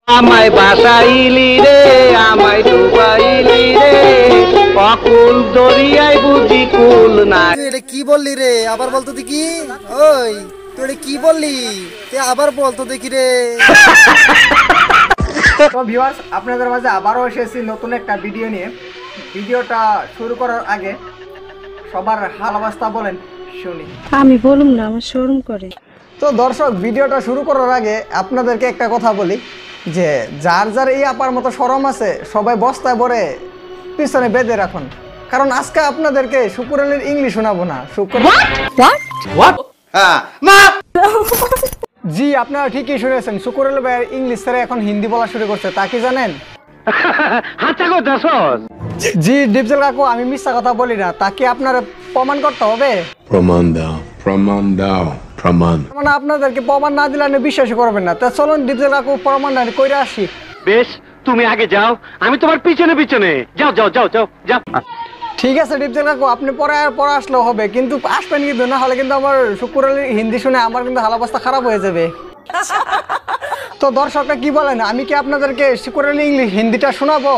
আমায় বাসাইলি রে আমায় ডুবাইলি রে অকুল দরিয়ায় বুঝি কুল নাই। তুই এটা কি বললি রে? আবার বলতো দেখি। ওই তুই এটা কি বললি? তুই আবার বলতো দেখি রে। তো ভিউয়ার্স, আপনাদের মাঝে আবারও এসেছি নতুন একটা ভিডিও নিয়ে। ভিডিওটা শুরু করার আগে সবার হাল অবস্থা বলেন শুনি। আমি বলুম না, আমার শরম করে। তো দর্শক, ভিডিওটা শুরু করার আগে আপনাদেরকে একটা কথা বলি যে যার যার এই আপার মতো শরম আছে সবাই বস্তায় ভরে পিছনে বেঁধে রাখুন, কারণ আজকে আপনাদেরকে শুকুর আলীর ইংলিশ শোনাবো না। জি, আপনারা ঠিকই শুনেছেন, শুকুর আলী ভাই ইংলিশ ছেড়ে এখন হিন্দি বলা শুরু করছে। তা কি জানেন? জি ডিপজল কাকু, আমি মিথ্যা কথা বলি না। তা কি আপনারা প্রমাণ করতে হবে? প্রমাণ দাও, প্রমাণ দাও, প্রমাণ। মানে আপনাদেরকে প্রমাণ না দিলে আপনি বিশ্বাস করবেন না। তা চলুন ডিপজল কাকু প্রমাণ কইরা আসি। বেশ, তুমি আগে যাও, আমি তোমার পিছনে পিছনে যাও যাও যাও যাও যাও। ঠিক আছে ডিপজল কাকু, আপনি পরে আসলেও হবে, কিন্তু আসবেন কিন্তু, না হলে কিন্তু আমার শুকুর আলীর হিন্দি শুনে আমার কিন্তু হাল অবস্থা খারাপ হয়ে যাবে। তো দর্শকরা কি বলেন, আমি কি আপনাদেরকে শুকুর আলী ইংলিশ হিন্দিটা শোনাবো?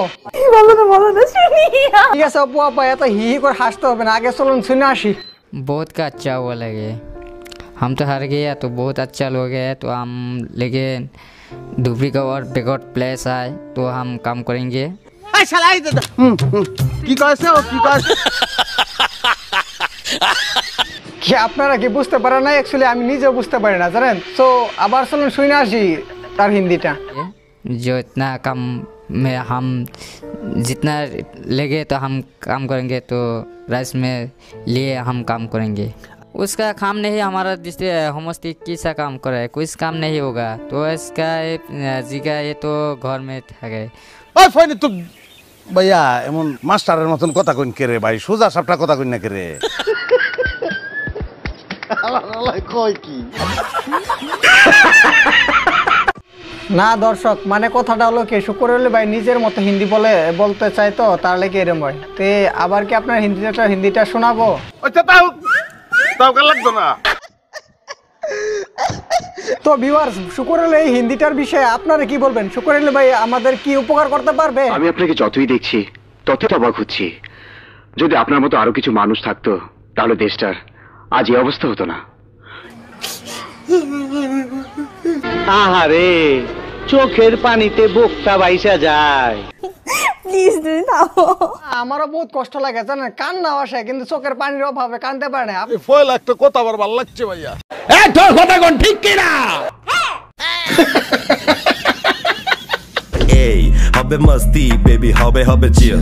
ঠিক আছে আপু আপা, এত হি হি করে হাসতে হবে না, আগে চলুন শুনে আসি। बहुत का अच्छा हुआ लगे, हम तो हार गए तो बहुत अच्छा लोग है, तो हम लेकिन दूसरी का और बिगड़ प्लेस आए तो हम काम करेंगे। কি আপনারা কি বুঝতে পারেন না? অ্যাকচুয়ালি আমি নিজেও বুঝতে পারি না, জানেন। তো আবার চলুন শুনে আসি তার হিন্দিটা। जो इतना कम में हम जितना लगे तो हम काम करेंगे, तो राइस में लिए हम काम करेंगे। उसका काम नहीं, हमारा जिससे होमस्टिक किसा काम करे, कुछ काम नहीं होगा, तो इसका जी का ये तो घर में থাকে। ওই ফোনে তো ভাইয়া এমন মাস্টারের মতন কথা কইন কে রে ভাই? সোজা সাপটা কথা কইন না কে রে? কই কি না দর্শক, মানে কথাটা হলো কি, শুকুর আলী ভাই নিজের মতো হিন্দি বলতে চাই, তো তার লেগে এরম হয়। তো আবার কি আপনার হিন্দিটা শোনাবো? আচ্ছা তাও কাল লাগতো না। তো ভিউয়ার্স, শুকুর আলী এই হিন্দিটার বিষয়ে আপনারা কি বলবেন? শুকুর আলী ভাই আমাদের কি উপকার করতে পারবে? আমি আপনাকে যতই দেখছি ততই অবাক হচ্ছি। যদি আপনার মতো আরো কিছু মানুষ থাকতো তাহলে দেশটার আজ এই অবস্থা হতো না। আহারে, চোখের পানিতে বোকটা বাইসা যায়। প্লিজ তুমি থামো। আমারও বহুত কষ্ট লাগে, জানেন, কান্না আসে কিন্তু চোখের পানির অভাবে কাঁদতে পারে না। ফল একটা কথা আবার ভালো লাগছে ভাইয়া। তোর কথা কোন ঠিক কিনা? এই হবে মস্তি বেবি, হবে চিল।